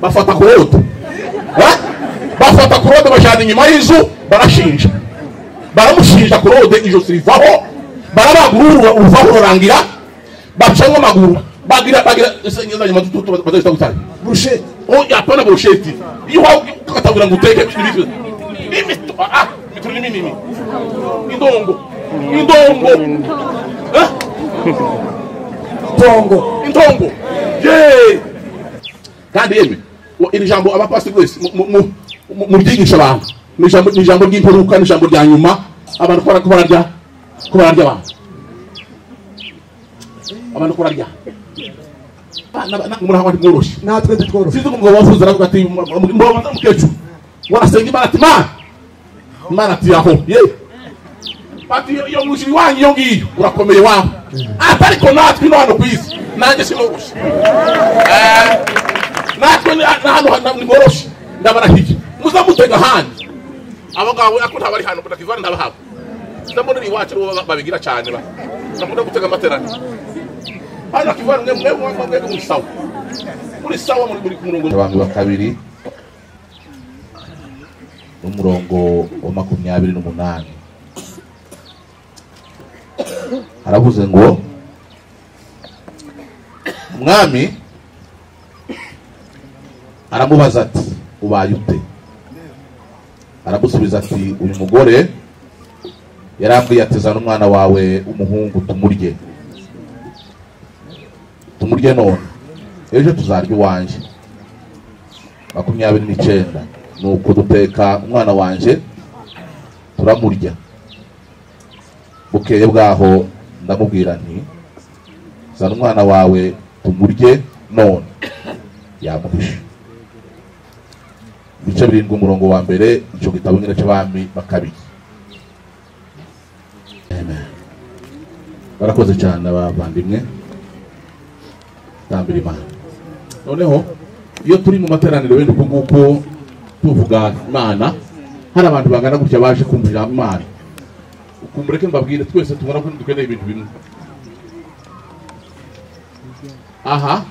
bafata kurode bafata kurode bajana inyuma y'inzu barashinja baramushinja kurode ijosi rivaho barabagurura uvaho rurangira bacamo amaguru bagira isengeza nyuma tutu bazahita gutari brushette yapana brushette iyo ukatabura ngo uteke imito mituri minini indongo intongo ye kandi yeme iri jambo abapasiteri wese mu byigisha abantu ni jambo ry'imperuka ni jambo rya nyuma abantu bararya abantu bararya muri hawandi mworoshye natwe tworoshye sizo ngo wavuze aravuga ati mbabanza mukecuru warasenga Imana ati Imana ati aho ye ati yo mushiri wanyu yo ngiyo urakomeye wawe ariko natwe no hano kwisi nanjye sinoroshye natwe hano ni mworoshye ndabara hiki muzamutega handi abagabo akunda bari hano kuda kivana ndabahaba ndabona ni wacu babigira cyane ndakunda gutega amaterano hano kivana mwe muri sawa muri ku murongo abantu bakabiri umurongo wa 28 haravuze ngo umwami aramubaza ati ubaye ute aramusubiza ati uyu mugore yarambwiye ati zana umwana wawe umuhungu tumurye none ejo tuzarya iwanje 29 nuko duteka umwana wanje turamurya bukeye bwaho ndamubwira nti zana umwana wawe tumurye none yamuhishe bice 7 umurongo wa mbere ico gitabo nyine cy'abami bakabiri. Amen. Barakoze cyane abavandimwe tambira Imana. Noneho iyo turi mu materaniro wenda nguko tuvuga Imana hari abantu bangana gutya baje kumvira Imana ukumureke mbabwire twese tubona ko dukeneye ibintu bimwe. Aha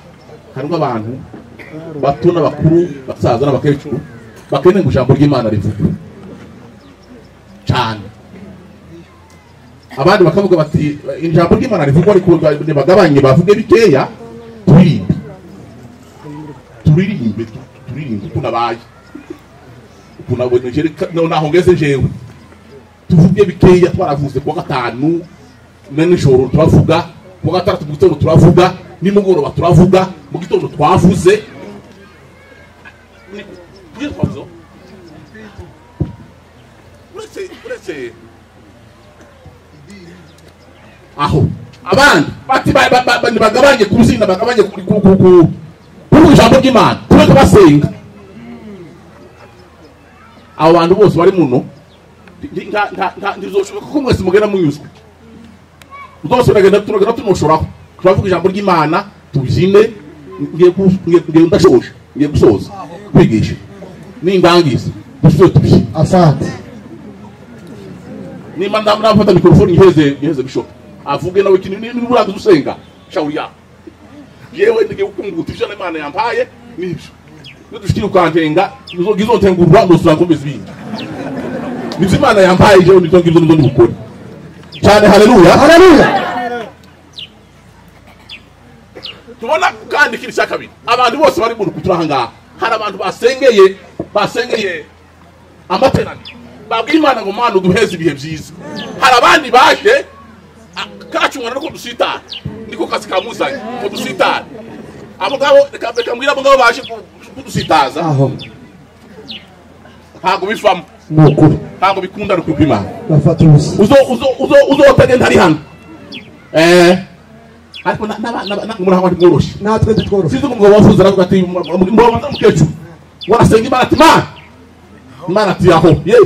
harimo abantu bato n'abakuru basaza n'abakecuru bakeneye ijambo ry'Imana rivuga cyane. Abandi bakavuga bati ijambo ry'Imana rivuga ariko bagabanye bavuge bikeya turirimbe tunabaye kunabone naho ngeze jewe tuvuge bikeya twaravuze kwa gatanu n'ijoro turavuga kwa gatatu mu gitondo turavuga nimugoroba turavuga mu gitondo twavuze uretse aho abandi bati bagabanye kuzinda bagabanye ku ijambo ry'Imana tureke basenga. Abo bantu bose bari muno ndizoshoboka ko mwese mugenda munyuzwe uzose uragenda tumushuraho turavuga ijambo ry'Imana tuzine ngiye ndashoje ngiye gusoza kwigisha n'indangiza dusuye tubishi asante ni manda mnafata mikrofoni iheze bishop avuge nawe kintu ni buraza dusenga shauri ya yewe ndige ukungutisha n'Imana yampaye nibyo dushikira ukantenga gizotengurwa nosurakomeza ibindi nibyo Imana yampaye je nibyo ngibyo ndikora cyane. Haleluya haleluya. Tubona kandi kiri cyakabiri abantu bose bari mu kuturahanga hari abantu basengeye amaterano babwira Imana ngo Mana uduheze ibihe byiza. Hari abandi baje kacungana no dusitara niko kazi kamuzanye ko dusitara abagabo rekambira abagabo baje kudusitaza aho ntago bifamo nukuri ntago bikunda no kwipima bafata uzotagenda ari hano ariko muri hawandi mworoshye natwe tworoshye sizo ngo wavuze aravuga ati mbabanza mukecuru warasenga Imana ati Imana ati aho ye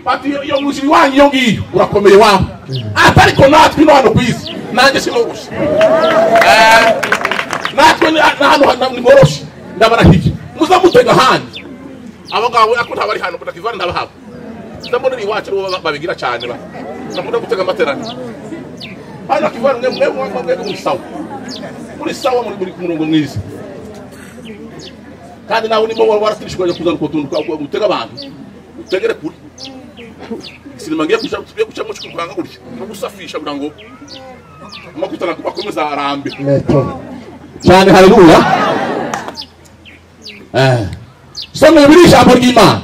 ati yo mushiri wanyu yo ngiyo urakomeye wawe ariko natwe no hano kwisi nanjye sinoroshye natwe hano ni mworoshye ndabara hiki muzamutega handi abagabo akunda bari hano kuda kivana ndabahaba ndabona ni wacu babigira cyane ndakunda gutega amaterano hano kivana mwe muri sawa muri ku murongo mwiza kandi nawe nimo waratirishwaje kuzana ko tuntu gutega abantu utegere kuri sinema ngiye kuca mu cyukanga gutya no gusafisha kugira ngo amakutana bakomeza arambe cyane. Haleluya. Some biri ijambo ry'Imana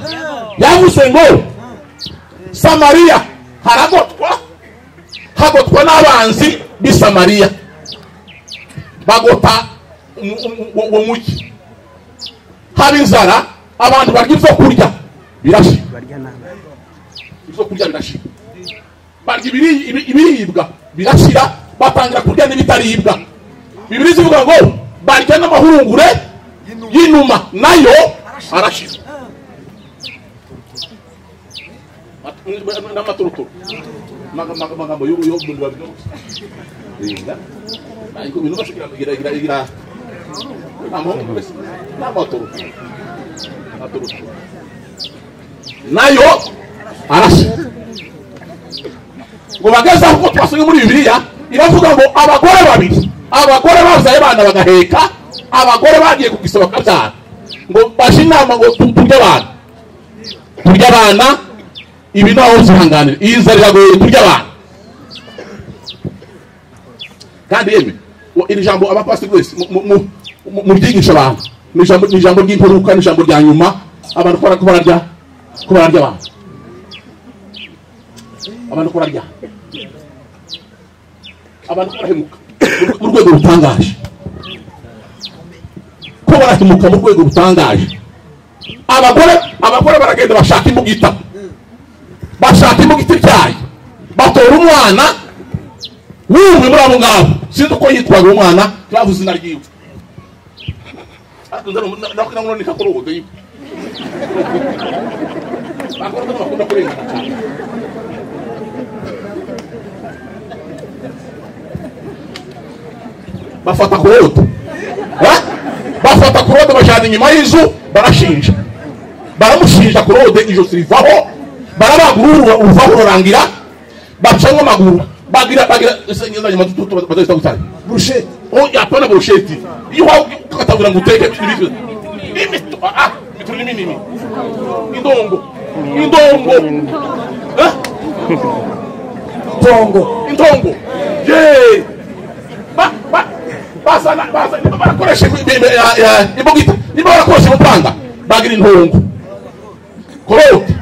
yavuze ngo Samariya hagotwa n'abanzi b'i Samariya bagota uwo mugi, haba inzara, abantu barya ibyo kurya birashira, ibyo kurya birashira, barya ibiribwa birashira, batangira kurya n'ibitaribwa. Bibiliya ivuga ngo barya n'amahurungure y'inuma nayo arashira, n'amaturuturu magambo yo mu babyo ariko bintu bashikira nayo arashira. Ngo bageze aho twasomye muri Bibiliya iravuga ngo abagore babiri, abagore bazaye abana bagaheka, abagore bagiye kugisaba kabyara, ngo bashe inama ngo turya abana ibi naho zihanganira iyi nzara iragoye turya abana. Kandi yeme iri jambo abapasiteri wese mu byigisha abantu ni ijambo ry'imperuka, ni ijambo rya nyuma. Abantu bararya abantu bararya, abantu barahemuka mu rwego rutangaje, ko barahemuka mu rwego rutangaje. Abagore baragenda bashaka imbugita, bashaka imbugita icyayi, batora umwana wumwe muri abo ngabo, sinzi uko yitwaga umwana, turavuze izina ryiwe. Nakunika kuri ubu yiwe bakunda kurengana cyane. Bafata kurode bajyana inyuma y'inzu, barashinja, baramushinja kurode, ijosi rivaho, barabagurura uruvaho rurangira, bacamo amaguru, bagira ngenda nyuma bazahita gutanga brusheti. Yapana brusheti iyo ukatabura ngo uteke mituri minini indongo ye basana barakoresha imbugita, niba barakoresha umupanga bagira intongo korode,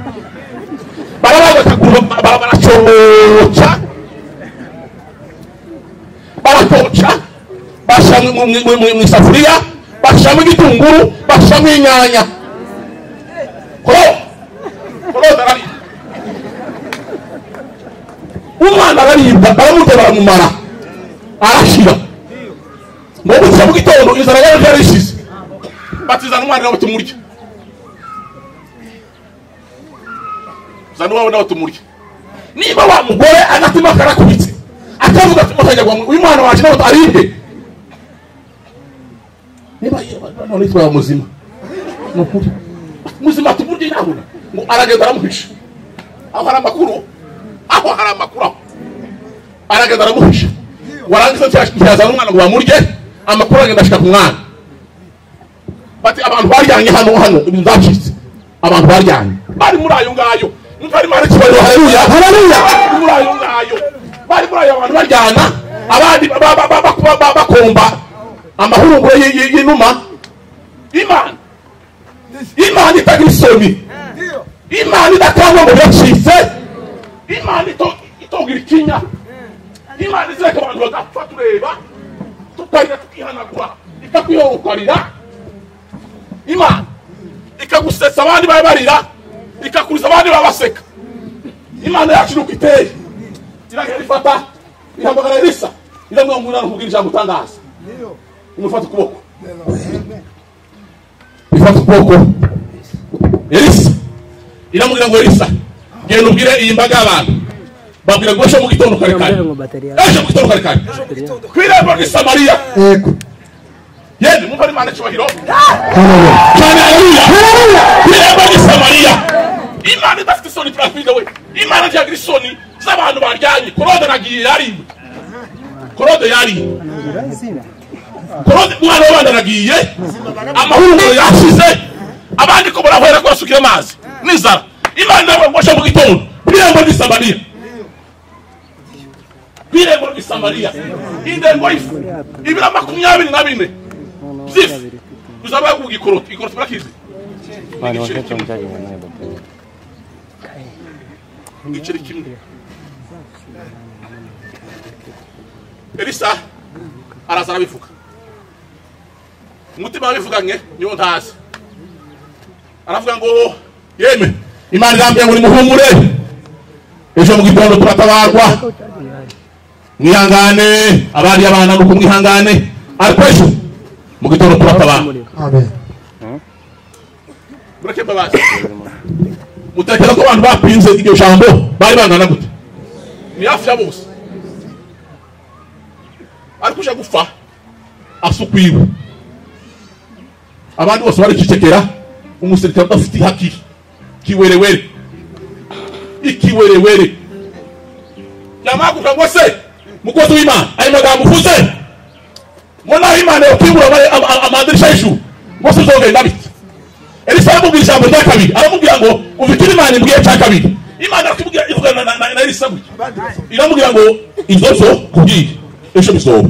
baracoca bashyira mu isafuriya, bashyiramo igitunguru, bashyiramo inyanya, korode araribwa, umwana araribwa, baramutera baramumara arashira. Ngo gusa mu gitondo inzara yari ishize, batizana umwana nawe tumurya, zana uwawe nawe tumurya. Niba wa mugore agatima karakubitse akavuga ati mutajya uyu mwana wacu nawe aribwe, niba none itwa muzima nukuri muzima tumurye nawe, ngo aragenda aramuhisha aho hari amakuru, aragenda aramuhisha, warangiza cyazana umwana ngo bamurye, amakuru agenda ashika ku mwana, bati abantu baryanye hano ibintu byacitse, abantu baryanye bari muri ayo ngayo, ntari mara kibazo. Haleluya, muri ayo ngayo bari muri ayo abantu baryana, abandi bakomba amahurunguro y'inuma. Imana itagira isoni, Imana idatangwa ngo biracitse, Imana itogira ikinya, Imana izereka abantu bagapfa tureba tukarira tukihanagura, ikakwihorukarira, Imana ikagusetsa abandi barira, ikakuriza abandi babaseka. Imana yacu nuko iteye, iragenda ifata ihamagara Elisa, iramubwira ngo nana kugira ijambo utangaza, imufata ukuboko, ifata ukuboko Elisa, iramubwira ngo Elisa genda ubwire iyi mbaga y'abantu, babwira ngo ejo mu gitondo kare kw'irembo ry'i Samariya. Yende mumva Imana cyubahiro cyane. Haleluya, kw'irembo ry'i Samariya. Imana idafite isoni turafide we, Imana ntiyagira isoni z'abantu baryanye. Korode nagiye yariwe, korode yariwe, korode mwana w'abandi aragiye amahurunguro yashize abandi ko barahwera ko basukira amazi n'inzara imana yabagosha mu gitondo kwirembo ry'isamariya kwirembo ry'isamariya indengo y'ifu ibira 24 by'ifu uzaba kugikorota ikorota barakizi igiceri kimwe Elisa araza arabivuga umutima wabivuganye niwo ntazi aravuga ngo yeme imana irambye ngo nimuhumure ejo mu gitondo turatabarwa mwihangane abandi abana nuko mwihangane ariko ejo mu gitondo turatabarwa Amen. bureke mbabazi mutekera ko abantu bapinze iryo jambo bari bangana gute ni hafi ya bose ariko uje gufa asukwiwe abandi bose bari kicekera umusirikare udafite haki kiwerewere ikiwerewere yamaguka ngo se mukozi w'Imana ayi magambo uvuze mona Imana yokibura amadirisha y'ijuru ngo se uzogenda bite Elisa aramubwira ijambo rya kabiri aramubwira ngo ufite Imana imbwiye cya kabiri Imana akibwira ivugana na Elisa gutya iramubwira ngo inzozo kubwira ejo bizoba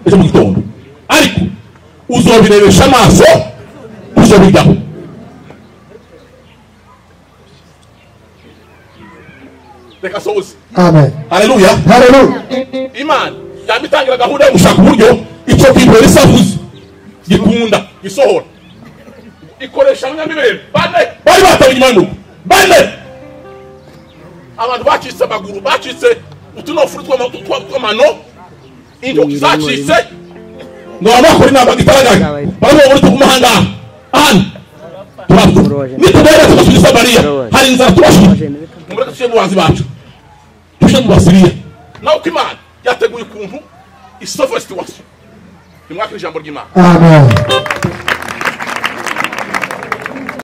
ejo mu gitondo ariko uzobirebesha amaso uzobigaho reka soze Amen. haleluya Hallelujah. Imana yabitangira gahunda yo gushaka uburyo icyo kintu Elisa avuze gikunda gisohora ikoresha abanyamibere bari batawe inyuma y'urugo bane abantu bacitse amaguru bacitse utunofuru tw'amano intoki zacitse ngo abakora inama gitaraganya baravuga ngo tugumahanga ahandi turapfa nitubere tugasubiza Samariya hari inzara tubashije mureke tuje mu banzi bacu tuje mu Basiriya nawe ko Imana yateguye ukuntu isova situation nimwakira ijambo ry'Imana. Amen.